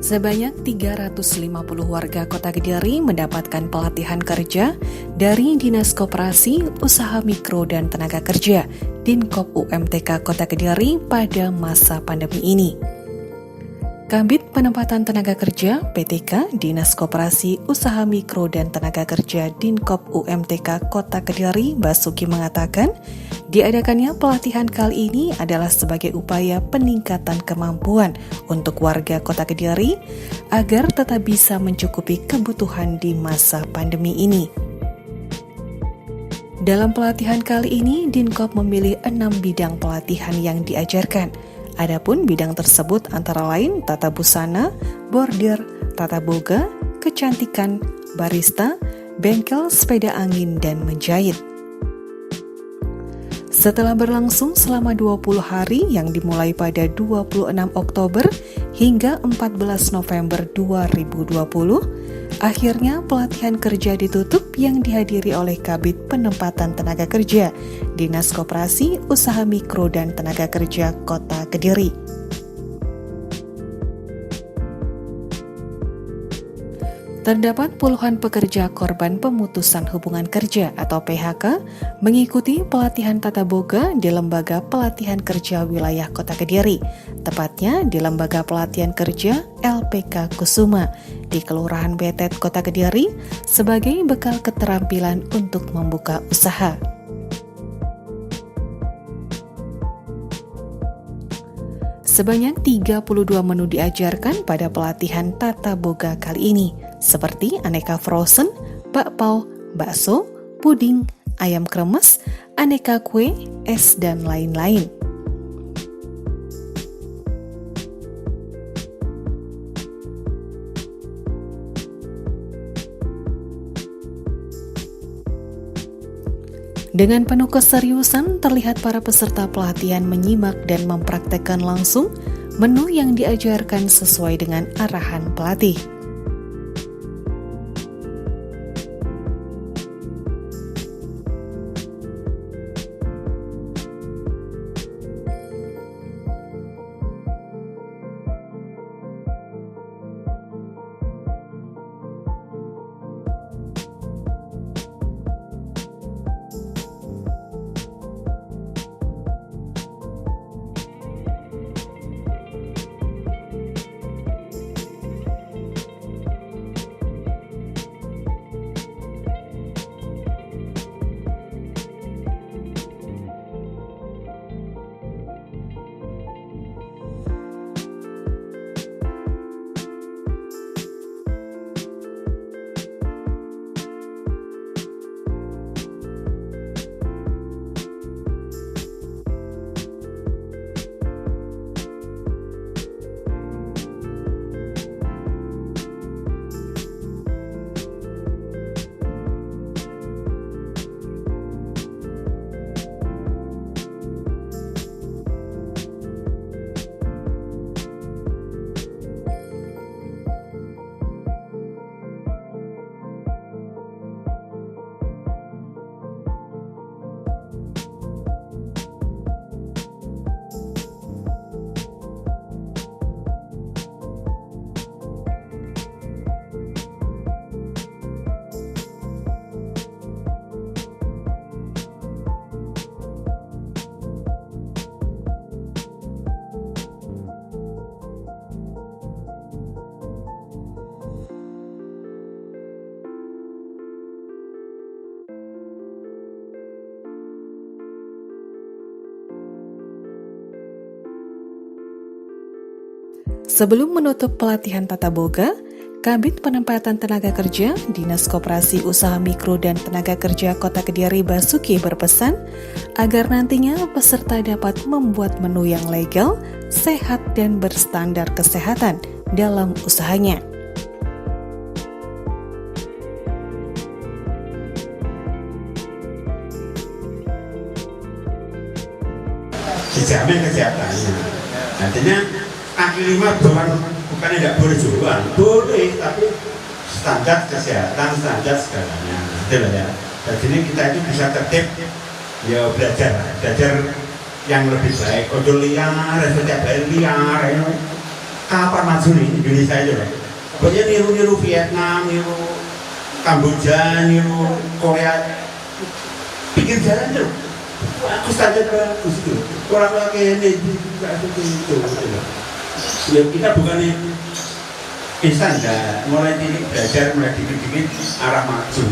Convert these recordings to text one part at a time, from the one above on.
Sebanyak 350 warga Kota Kediri mendapatkan pelatihan kerja dari Dinas Koperasi, Usaha Mikro dan Tenaga Kerja Dinkop UMTK Kota Kediri pada masa pandemi ini. Kabid Penempatan Tenaga Kerja (PTK) Dinas Koperasi, Usaha Mikro dan Tenaga Kerja Dinkop UMTK Kota Kediri Basuki mengatakan, diadakannya pelatihan kali ini adalah sebagai upaya peningkatan kemampuan untuk warga Kota Kediri agar tetap bisa mencukupi kebutuhan di masa pandemi ini. Dalam pelatihan kali ini, Dinkop memilih 6 bidang pelatihan yang diajarkan. Adapun bidang tersebut antara lain tata busana, bordir, tata boga, kecantikan, barista, bengkel sepeda angin, dan menjahit. Setelah berlangsung selama 20 hari yang dimulai pada 26 Oktober hingga 14 November 2020, akhirnya pelatihan kerja ditutup yang dihadiri oleh Kabid Penempatan Tenaga Kerja, Dinas Koperasi, Usaha Mikro dan Tenaga Kerja Kota Kediri. Terdapat puluhan pekerja korban pemutusan hubungan kerja atau PHK mengikuti pelatihan tata boga di Lembaga Pelatihan Kerja Wilayah Kota Kediri, tepatnya di Lembaga Pelatihan Kerja LPK Kusuma di Kelurahan Betet, Kota Kediri sebagai bekal keterampilan untuk membuka usaha. Sebanyak 32 menu diajarkan pada pelatihan tata boga kali ini, seperti aneka frozen, bakpao, bakso, puding, ayam kremes, aneka kue, es, dan lain-lain. Dengan penuh keseriusan, terlihat para peserta pelatihan menyimak dan mempraktekkan langsung menu yang diajarkan sesuai dengan arahan pelatih. Sebelum menutup pelatihan tata boga, Kabid Penempatan Tenaga Kerja, Dinas Koperasi Usaha Mikro dan Tenaga Kerja Kota Kediri Basuki berpesan agar nantinya peserta dapat membuat menu yang legal, sehat dan berstandar kesehatan dalam usahanya. Dijamin kesehatannya. Nantinya kaki lima bukan tidak boleh jualan, boleh, tapi standar kesehatan, standar segalanya, gitu loh ya. Dan sini kita itu bisa tertib, ya belajar yang lebih baik. Ojo liar, setiap hari liar, ya. kapan maju nih Indonesia itu ya. Pokoknya niru Vietnam, niru Kamboja, niru Korea, pikir jalan tuh. Aku saja bagus itu. Orang-orang kayak ini itu. Ya kita bukan instan dah, mulai belajar, mulai dikit-dikit arah maju.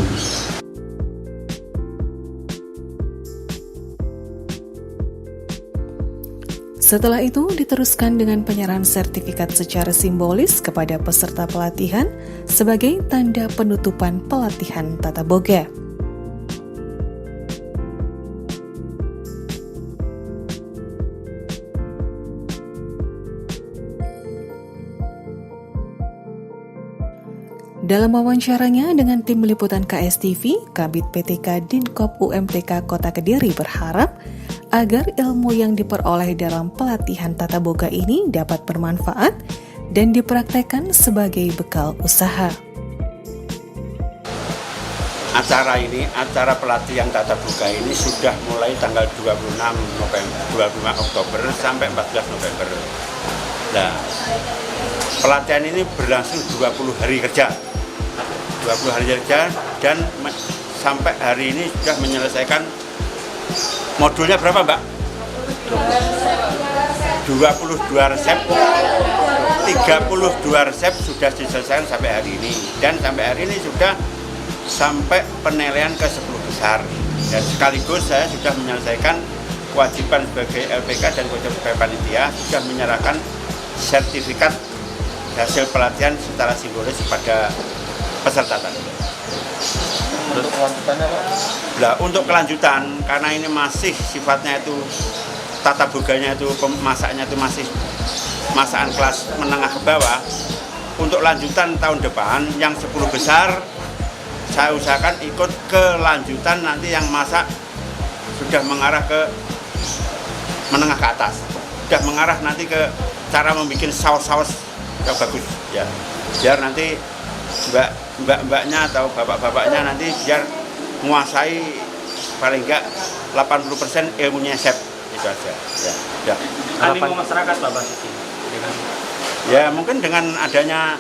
Setelah itu diteruskan dengan penyerahan sertifikat secara simbolis kepada peserta pelatihan sebagai tanda penutupan pelatihan tata boga. Dalam wawancaranya dengan tim liputan KSTV, Kabid PTK Dinkop UMTK Kota Kediri berharap agar ilmu yang diperoleh dalam pelatihan tata boga ini dapat bermanfaat dan dipraktekkan sebagai bekal usaha. Acara pelatihan tata boga ini sudah mulai tanggal 25 Oktober sampai 14 November. Nah, pelatihan ini berlangsung 20 hari kerja. 20 hari kerja dan sampai hari ini sudah menyelesaikan modulnya berapa, Mbak? 22 resep. 32 resep sudah diselesaikan sampai hari ini dan sampai hari ini sudah sampai penilaian ke 10 besar. Dan sekaligus saya sudah menyelesaikan kewajiban sebagai LPK dan kewajiban sebagai panitia, sudah menyerahkan sertifikat hasil pelatihan secara simbolis pada peserta tadi. Untuk kelanjutannya Pak? Nah, untuk kelanjutan karena ini masih sifatnya itu tata boganya itu masaknya itu masih masakan kelas menengah ke bawah. Untuk lanjutan tahun depan yang 10 besar saya usahakan ikut kelanjutan nanti yang masak sudah mengarah ke menengah ke atas. Sudah mengarah nanti ke cara membuat saus-saus yang bagus ya. Biar nanti mbak-mbaknya atau bapak-bapaknya nanti biar menguasai paling enggak 80% ilmunya chef itu aja ya. Animo masyarakat Pak Basuki Ya mungkin dengan adanya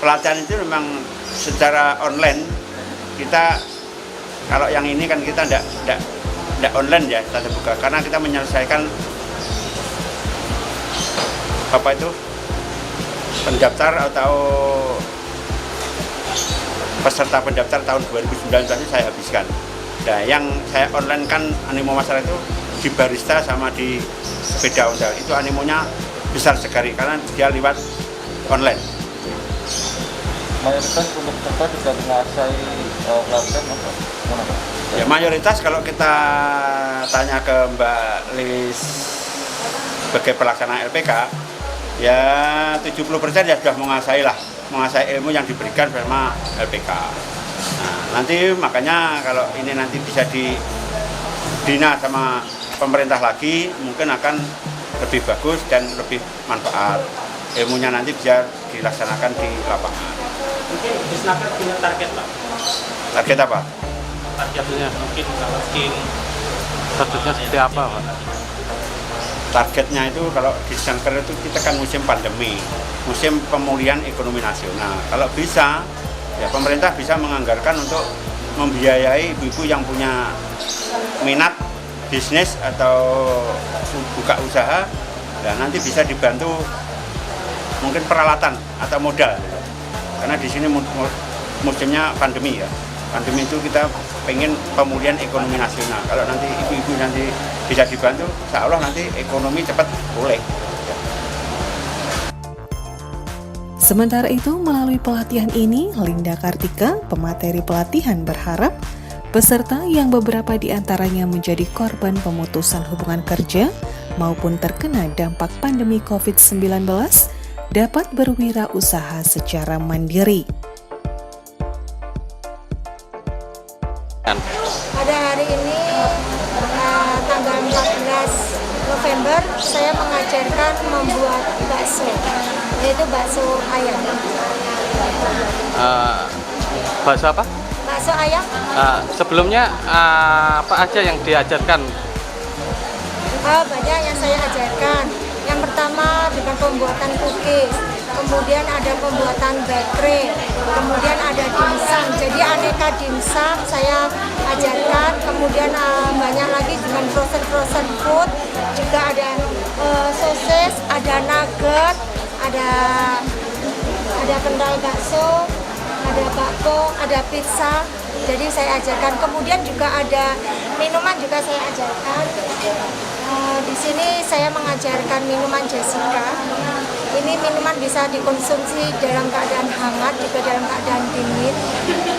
pelatihan itu memang secara online kita kalau yang ini kan kita enggak online ya tata boga karena kita menyelesaikan apa itu pendaftar atau peserta pendaftar tahun 2019 ini saya habiskan. Nah, yang saya online kan animo masyarakat itu di barista sama di sepeda ontel. Itu animonya besar sekali karena dia lewat online. Mayoritas untuk peserta sudah menguasai pelatihan apa? Ya mayoritas kalau kita tanya ke Mbak Lis sebagai pelaksana LPK, ya 70% ya sudah menguasai ilmu yang diberikan sama LPK. Nah, nanti makanya kalau ini nanti bisa dibina sama pemerintah lagi, mungkin akan lebih bagus dan lebih manfaat. Ilmunya nanti bisa dilaksanakan di lapangan. Mungkin Disnaker punya target Pak? Target apa? Targetnya mungkin kalau Statusnya seperti apa Pak? Targetnya itu kalau di Disnaker itu kita kan musim pandemi, musim pemulihan ekonomi nasional. Kalau bisa, ya pemerintah bisa menganggarkan untuk membiayai ibu-ibu yang punya minat bisnis atau buka usaha, dan nanti bisa dibantu mungkin peralatan atau modal. Karena di sini musimnya pandemi ya. Pandemi itu kita pengen pemulihan ekonomi nasional. Kalau nanti ibu-ibu nanti bisa dibantu, insya Allah nanti ekonomi cepat pulih. Sementara itu, melalui pelatihan ini, Linda Kartika, pemateri pelatihan berharap peserta yang beberapa di antaranya menjadi korban pemutusan hubungan kerja maupun terkena dampak pandemi COVID-19 dapat berwirausaha secara mandiri. Pada hari ini tanggal 14 November saya mengajarkan membuat bakso, yaitu bakso ayam. Bakso apa? Bakso ayam. Sebelumnya apa aja yang diajarkan? Banyak yang saya ajarkan. Yang pertama pertama dengan pembuatan cookies, kemudian ada pembuatan bakery, kemudian ada dimsum. Jadi aneka dimsum saya ajarkan, kemudian banyak lagi dengan frozen food, juga ada sosis, ada nugget, ada kental bakso, ada bakso, ada pizza. Jadi saya ajarkan. Kemudian juga ada minuman juga saya ajarkan. Di sini saya mengajarkan minuman Jessica. Ini minuman bisa dikonsumsi dalam keadaan hangat, juga dalam keadaan dingin.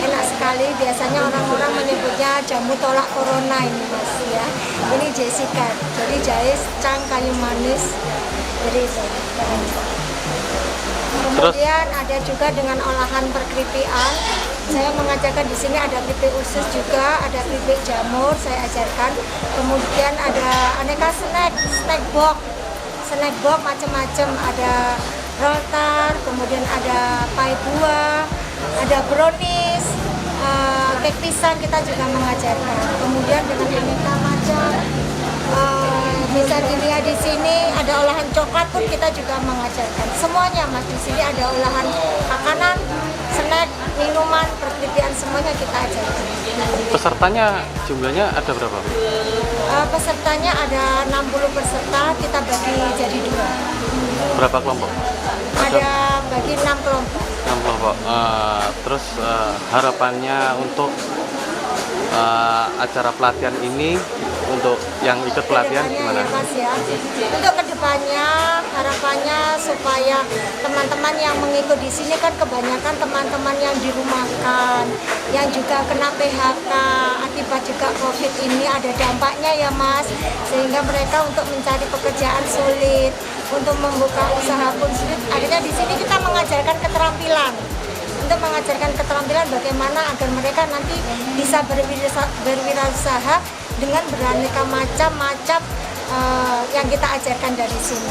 Enak sekali. Biasanya orang-orang menyebutnya jamu tolak corona ini, Mas, ya. Ini Jessica. Jadi jahe, cang, kayu manis. Jadi kemudian ada juga dengan olahan perkeripikan. Saya mengajarkan di sini ada keripik usus juga, ada keripik jamur saya ajarkan. Kemudian ada aneka snack box macam-macam, ada roll tart, kemudian ada pie buah, ada brownies, kek pisang kita juga mengajarkan. Kemudian dengan aneka macam bisa dilihat di sini ada olahan coklat pun kita juga mengajarkan. Semuanya, Mas, di sini ada olahan makanan, snack, minuman, perkeripikan, semuanya kita ajarkan. Pesertanya jumlahnya ada berapa? Pesertanya ada 60 peserta, kita bagi jadi 2. Berapa kelompok? Ada bagi 6 kelompok. 6 kelompok. Terus harapannya untuk acara pelatihan ini, untuk yang ikut pelatihan gimana? Ya, Mas, ya. Untuk kedepannya harapannya supaya teman-teman yang mengikut di sini kan kebanyakan teman-teman yang dirumahkan, yang juga kena PHK akibat juga COVID ini ada dampaknya ya, Mas, sehingga mereka untuk mencari pekerjaan sulit, untuk membuka usaha pun sulit. Akhirnya di sini kita mengajarkan keterampilan. Untuk mengajarkan keterampilan bagaimana agar mereka nanti bisa berwirausaha dengan beraneka macam-macam yang kita ajarkan dari sini.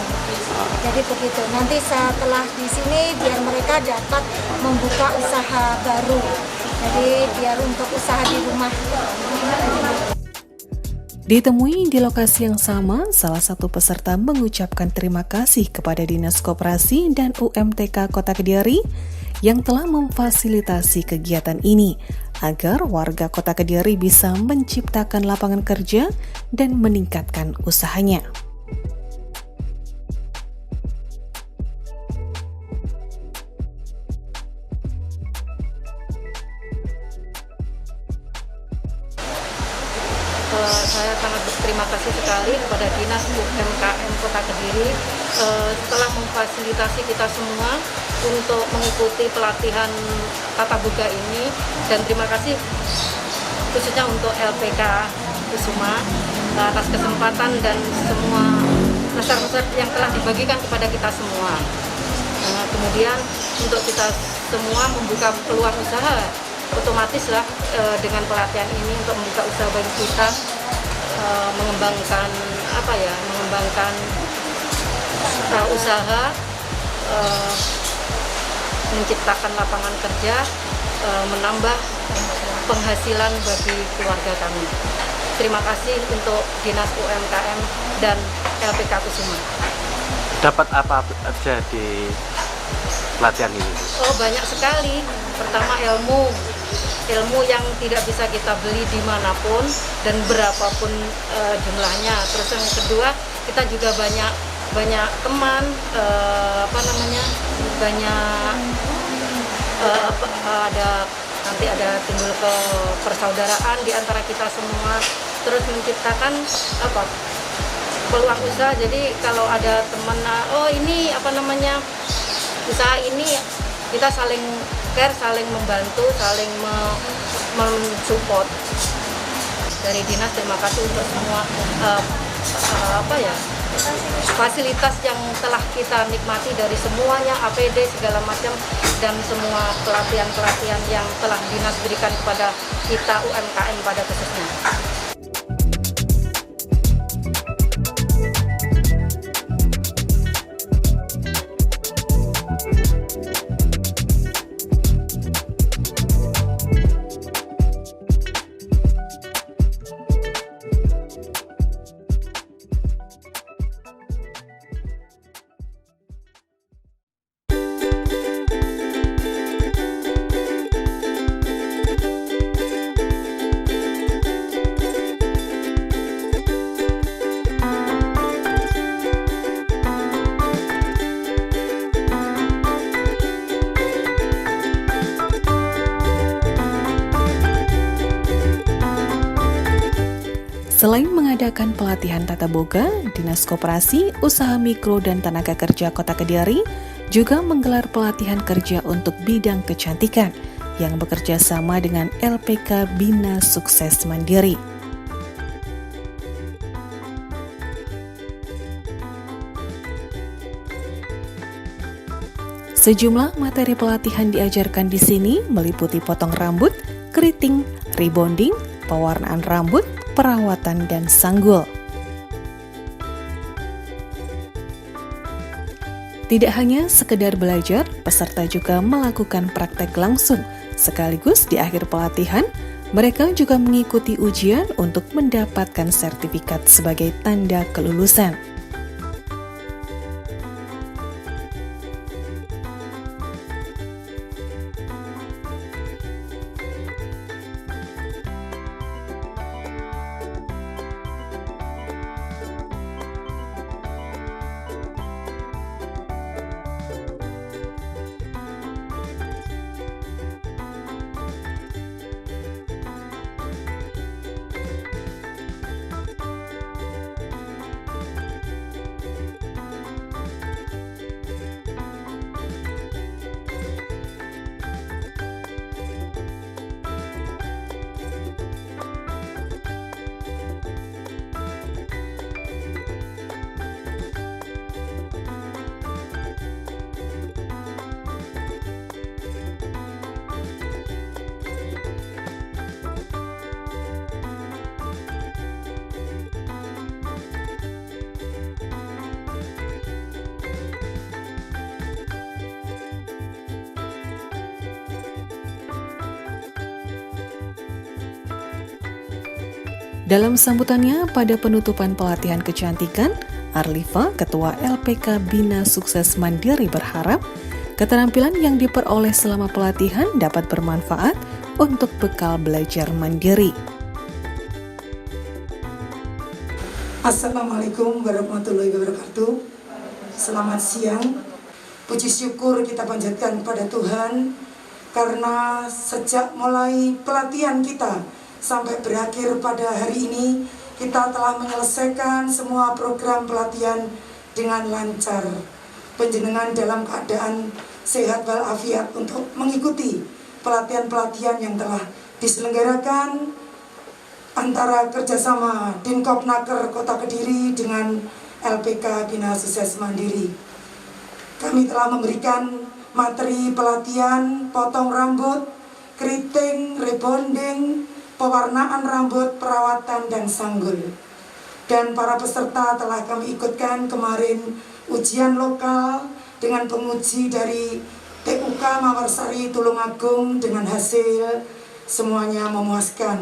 Jadi begitu. Nanti setelah di sini biar mereka dapat membuka usaha baru. Jadi biar untuk usaha di rumah. Ditemui di lokasi yang sama, salah satu peserta mengucapkan terima kasih kepada Dinas Koperasi dan UMTK Kota Kediri yang telah memfasilitasi kegiatan ini agar warga Kota Kediri bisa menciptakan lapangan kerja dan meningkatkan usahanya. Saya sangat berterima kasih sekali kepada Dinas UMKM Kota Kediri setelah memfasilitasi kita semua untuk mengikuti pelatihan tata boga ini, dan terima kasih khususnya untuk LPK Kusuma atas kesempatan dan semua nasihat-nasihat yang telah dibagikan kepada kita semua. Kemudian untuk kita semua membuka peluang usaha, otomatis lah dengan pelatihan ini untuk membuka usaha bagi kita, mengembangkan usaha, menciptakan lapangan kerja, menambah penghasilan bagi keluarga kami. Terima kasih untuk Dinas UMKM dan LPK Kusuma. Dapat apa aja di pelatihan ini? Oh, banyak sekali. Pertama, ilmu yang tidak bisa kita beli dimanapun dan berapapun jumlahnya. Terus yang kedua, kita juga banyak teman, nanti ada timbul ke persaudaraan di antara kita semua. Terus menciptakan peluang usaha. Jadi kalau ada teman, usaha ini kita saling care, saling membantu, saling mensupport. Dari Dinas terima kasih untuk semua fasilitas yang telah kita nikmati, dari semuanya, APD segala macam, dan semua pelatihan-pelatihan yang telah Dinas berikan kepada kita UMKM pada khususnya. Selain mengadakan pelatihan tata boga, Dinas Koperasi, Usaha Mikro dan Tenaga Kerja Kota Kediri juga menggelar pelatihan kerja untuk bidang kecantikan yang bekerja sama dengan LPK Bina Sukses Mandiri. Sejumlah materi pelatihan diajarkan di sini meliputi potong rambut, keriting, rebonding, pewarnaan rambut, perawatan, dan sanggul. Tidak hanya sekedar belajar, peserta juga melakukan praktek langsung. Sekaligus di akhir pelatihan, mereka juga mengikuti ujian untuk mendapatkan sertifikat sebagai tanda kelulusan. Dalam sambutannya pada penutupan pelatihan kecantikan, Arlifa, Ketua LPK Bina Sukses Mandiri berharap keterampilan yang diperoleh selama pelatihan dapat bermanfaat untuk bekal belajar mandiri. Assalamualaikum warahmatullahi wabarakatuh. Selamat siang. Puji syukur kita panjatkan kepada Tuhan karena sejak mulai pelatihan kita sampai berakhir pada hari ini, kita telah menyelesaikan semua program pelatihan dengan lancar. Panjenengan dalam keadaan sehat walafiat untuk mengikuti pelatihan-pelatihan yang telah diselenggarakan antara kerjasama Dinkopnaker Kota Kediri dengan LPK Bina Sukses Mandiri. Kami telah memberikan materi pelatihan potong rambut, keriting, rebonding, pewarnaan rambut, perawatan, dan sanggul. Dan para peserta telah kami ikutkan kemarin ujian lokal dengan penguji dari TUK Mawarsari Tulungagung dengan hasil semuanya memuaskan.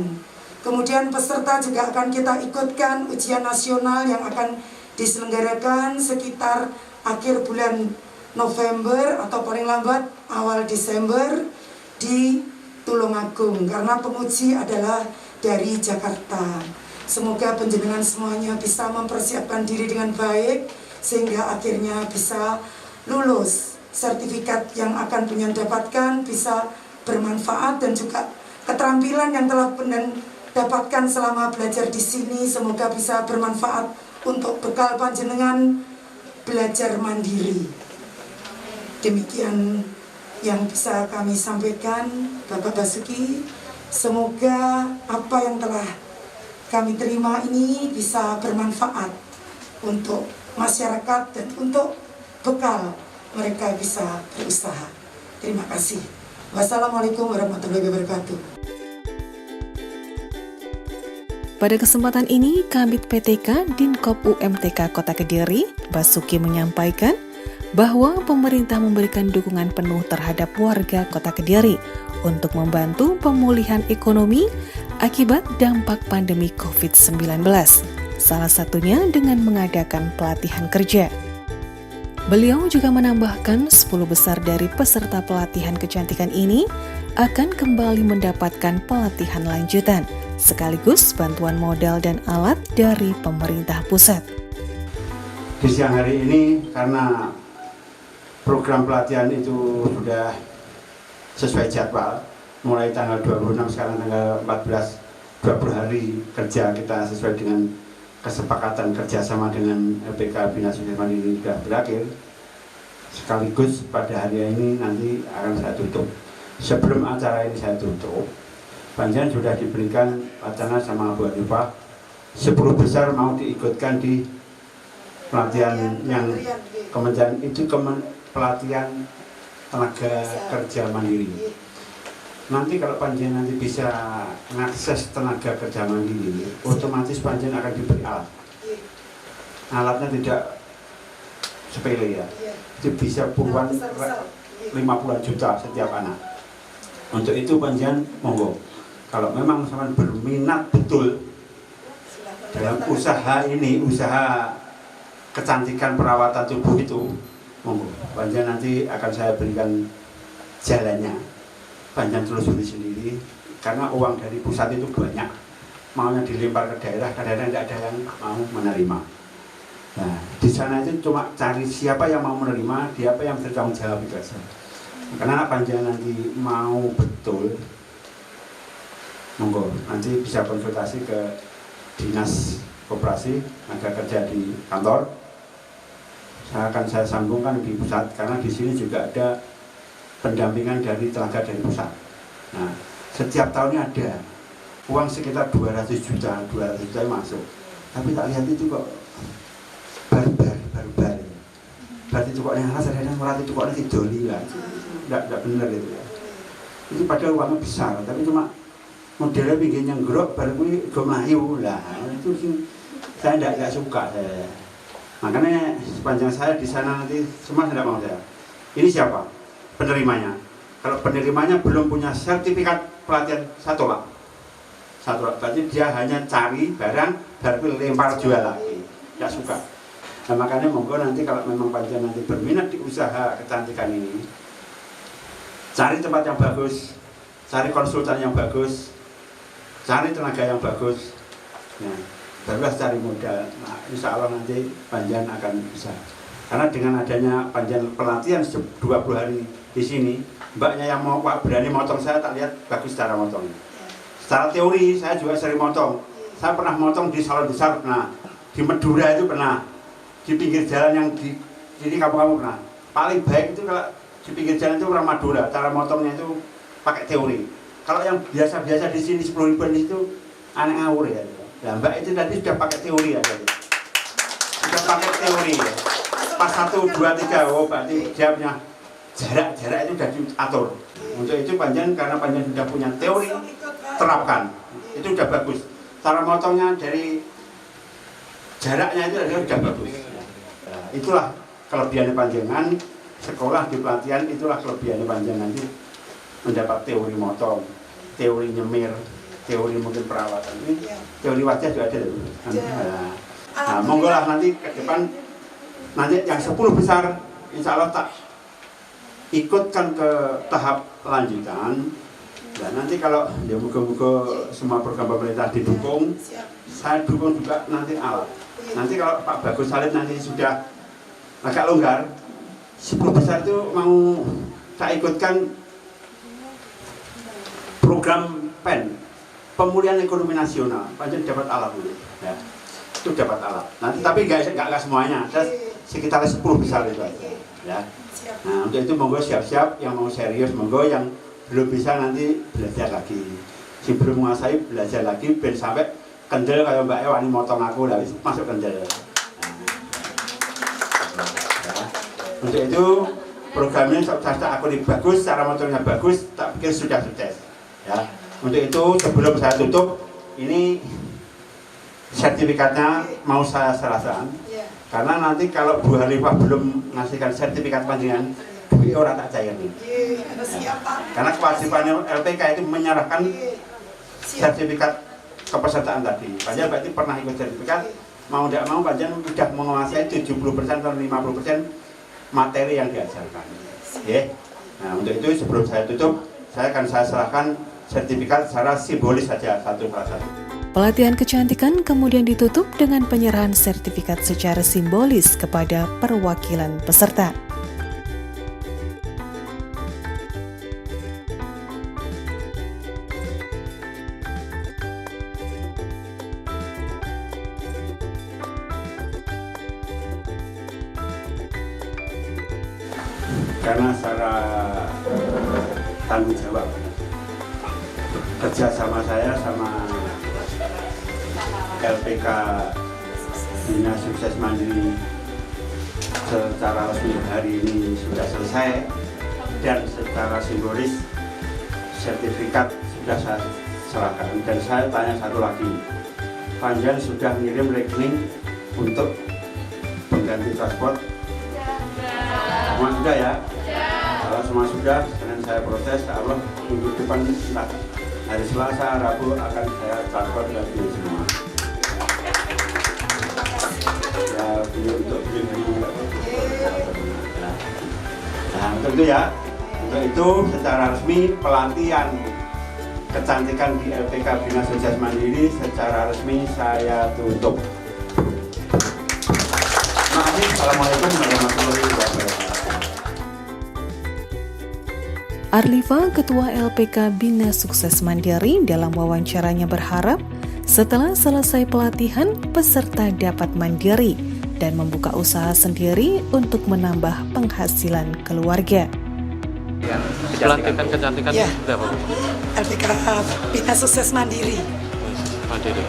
Kemudian peserta juga akan kita ikutkan ujian nasional yang akan diselenggarakan sekitar akhir bulan November atau paling lambat awal Desember di Tulungagung, karena penguji adalah dari Jakarta. Semoga panjenengan semuanya bisa mempersiapkan diri dengan baik sehingga akhirnya bisa lulus. Sertifikat yang akan punya dapatkan bisa bermanfaat dan juga keterampilan yang telah dapatkan selama belajar di sini semoga bisa bermanfaat untuk bekal panjenengan belajar mandiri. Demikian yang bisa kami sampaikan, Bapak Basuki. Semoga apa yang telah kami terima ini bisa bermanfaat untuk masyarakat dan untuk bekal mereka bisa berusaha. Terima kasih. Wassalamualaikum warahmatullahi wabarakatuh. Pada kesempatan ini, Kabid PTK Dinkop UMTK Kota Kediri, Basuki menyampaikan bahwa pemerintah memberikan dukungan penuh terhadap warga Kota Kediri untuk membantu pemulihan ekonomi akibat dampak pandemi COVID-19, salah satunya dengan mengadakan pelatihan kerja. Beliau juga menambahkan 10 besar dari peserta pelatihan kecantikan ini akan kembali mendapatkan pelatihan lanjutan, sekaligus bantuan modal dan alat dari pemerintah pusat. Di siang hari ini karena program pelatihan itu sudah sesuai jadwal, mulai tanggal 26 sekarang tanggal 14 20 hari kerja kita sesuai dengan kesepakatan kerjasama dengan LPK Bina Sosial Mandiri sudah berakhir, sekaligus pada hari ini nanti akan saya tutup. Sebelum acara ini saya tutup, Panjenengan sudah diberikan wacana sama Bu Hanifah 10 besar mau diikutkan di pelatihan yang Kementerian itu pelatihan tenaga kerja mandiri. Nanti kalau Panjenengan nanti bisa mengakses tenaga kerja mandiri, otomatis Panjenengan akan diberi alat. Alatnya tidak sepele ya, itu bisa puluhan 50 juta setiap anak. Untuk itu Panjenengan monggo, kalau memang sampean berminat betul dalam usaha ini, usaha kecantikan perawatan tubuh itu, monggo Panjenengan nanti akan saya berikan jalannya. Panjenengan telusuri sendiri, karena uang dari pusat itu banyak, maunya dilempar ke daerah, kadang-kadang tidak ada yang mau menerima. Nah, di sana itu cuma cari siapa yang mau menerima, siapa yang bertanggung jawab itu saja. Karena Panjenengan nanti mau betul, monggo nanti bisa konsultasi ke Dinas Koperasi Tenaga Kerja di kantor. Saya sambungkan di pusat, karena di sini juga ada pendampingan dari tenaga dari pusat. Nah, setiap tahunnya ada uang sekitar 200 juta masuk. Tapi tak lihat itu kok barbar. Berarti itu kok yang hasilnya murah, itu kok didoli lah. Tidak benar itu ya. Itu padahal uangnya besar, tapi cuma modelnya bikin yang gerok baru gue melayu lah. Itu saya tidak suka saya. Makanya sepanjang saya di sana nanti semua tidak mau saya. Ini siapa penerimanya? Kalau penerimanya belum punya sertifikat pelatihan, satu lah. Berarti dia hanya cari barang baru lempar jual lagi. Tidak suka. Nah, makanya monggo nanti kalau memang Panjenengan nanti berminat di usaha kecantikan ini, cari tempat yang bagus, cari konsultan yang bagus, cari tenaga yang bagus. Nah, barulah cari modal. Nah, insya Allah nanti Panjenengan akan bisa. Karena dengan adanya Panjenengan pelatihan 20 hari di sini, mbaknya yang mau berani motong saya, tak lihat bagus cara motongnya. Secara teori saya juga sering motong. Saya pernah motong di salon besar, pernah di Madura itu pernah, di pinggir jalan yang di sini kamu pernah. Paling baik itu kalau di pinggir jalan itu orang Madura, cara motongnya itu pakai teori. Kalau yang biasa-biasa di sini 10 ribuan itu aneh ngawur ya. Nah, mbak itu tadi sudah pakai teori ya. Sudah pakai teori ya. Pas 1, 2, 3, oh berarti dia punya jarak itu sudah diatur. Untuk itu Panjenengan, karena Panjenengan sudah punya teori, terapkan. Itu sudah bagus. Cara motongnya dari jaraknya itu sudah bagus. Nah, itulah kelebihannya Panjenengan. Sekolah di pelatihan, itulah kelebihannya Panjenengan nanti mendapat teori motong, teori nyemir, teori mungkin perawatan. Ini teori wajah juga ada. Nah, monggo lah nanti ke depan, nanti yang 10 besar insya Allah tak ikutkan ke tahap lanjutan. Dan nanti kalau ya moga-moga semua program pemerintah didukung, saya dukung juga nanti alat. Nanti kalau Pak Bagus Salim nanti sudah agak longgar, 10 besar itu mau saya ikutkan program PEN, pemulihan ekonomi nasional. Panjenengan dapat alat dulu, ya. Itu dapat alat. Nanti tapi nggak semuanya, sekitar 10 besar itu aja, ya. Nah, untuk itu monggo siap-siap yang mau serius, monggo yang belum bisa nanti belajar lagi. Si belum menguasai belajar lagi, ben sampai kendel kayak Mbak Ewani motong aku lah, masuk kendel. Untuk itu programnya aku ini bagus, cara motongnya bagus, tak pikir sudah sukses. Ya. Untuk itu sebelum saya tutup, ini sertifikatnya mau saya serahkan. Karena nanti kalau Bu Hanifah belum ngasihkan sertifikat Panjenengan, duit orang tak cair nih. Ya. Karena kewajibannya LPK itu menyerahkan sertifikat kepesertaan tadi. Panjenengan berarti pernah ikut sertifikat, mau tidak mau Panjenengan sudah menguasai 70% atau 50% materi yang diajarkan. Ya. Nah, untuk itu sebelum saya tutup, saya serahkan sertifikat secara simbolis saja satu persatu. Pelatihan kecantikan kemudian ditutup dengan penyerahan sertifikat secara simbolis kepada perwakilan peserta. karena secara tanggung jawab kerja sama saya sama LPK Dinas Sukses Mandiri secara resmi hari ini sudah selesai, dan secara simbolis sertifikat sudah saya serahkan. Dan saya tanya satu lagi, Panjang sudah ngirim rekening untuk pengganti transport? Semua sudah ya? Kalau semua sudah, dengan saya proses, Allah minggu depan hari Selasa, Rabu akan saya transport ke sini semua. Ya, untuk beli-beli. Nah, untuk itu ya, untuk itu secara resmi pelatihan kecantikan di LPK Dinas Sukses Mandiri secara resmi saya tutup. Terima kasih. Assalamualaikum warahmatullahi wabarakatuh. Arlifa, Ketua LPK Bina Sukses Mandiri, dalam wawancaranya berharap setelah selesai pelatihan, peserta dapat mandiri dan membuka usaha sendiri untuk menambah penghasilan keluarga. Pelatihan kecantikan Ya. berapa? LPK Bina Sukses Mandiri.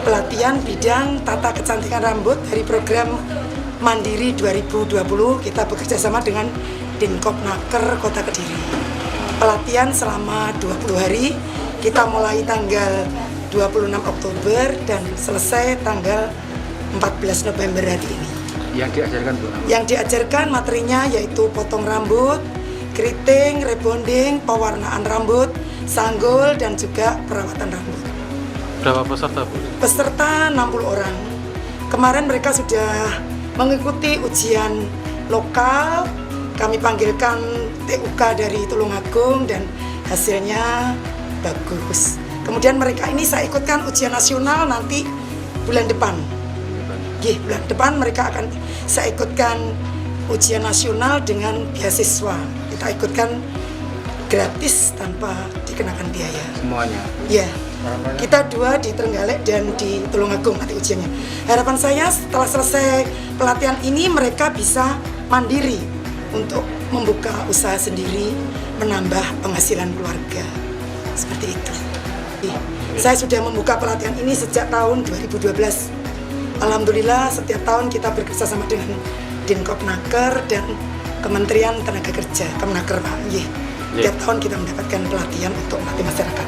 Pelatihan bidang tata kecantikan rambut dari program Mandiri 2020, kita bekerja sama dengan Dinkopnaker Kota Kediri. Pelatihan selama 20 hari, kita mulai tanggal 26 Oktober dan selesai tanggal 14 November hari ini. Yang diajarkan Bu? Yang diajarkan materinya yaitu potong rambut, keriting, rebonding, pewarnaan rambut, sanggul, dan juga perawatan rambut. Berapa peserta Bu? Peserta 60 orang. Kemarin mereka sudah mengikuti ujian lokal. Kami panggilkan TUK dari Tulungagung dan hasilnya bagus. Kemudian mereka ini saya ikutkan ujian nasional nanti bulan depan. Bulan depan mereka akan saya ikutkan ujian nasional dengan beasiswa. Kita ikutkan gratis tanpa dikenakan biaya. Semuanya? Ya, kita 2 di Trenggalek dan di Tulungagung nanti ujiannya. Harapan saya setelah selesai pelatihan ini mereka bisa mandiri untuk membuka usaha sendiri, menambah penghasilan keluarga. Seperti itu. Saya sudah membuka pelatihan ini sejak tahun 2012. Alhamdulillah setiap tahun kita bekerja sama dengan Dinkopnaker dan Kementerian Tenaga Kerja, Kemenaker Pak. Tiap tahun kita mendapatkan pelatihan untuk melatih masyarakat.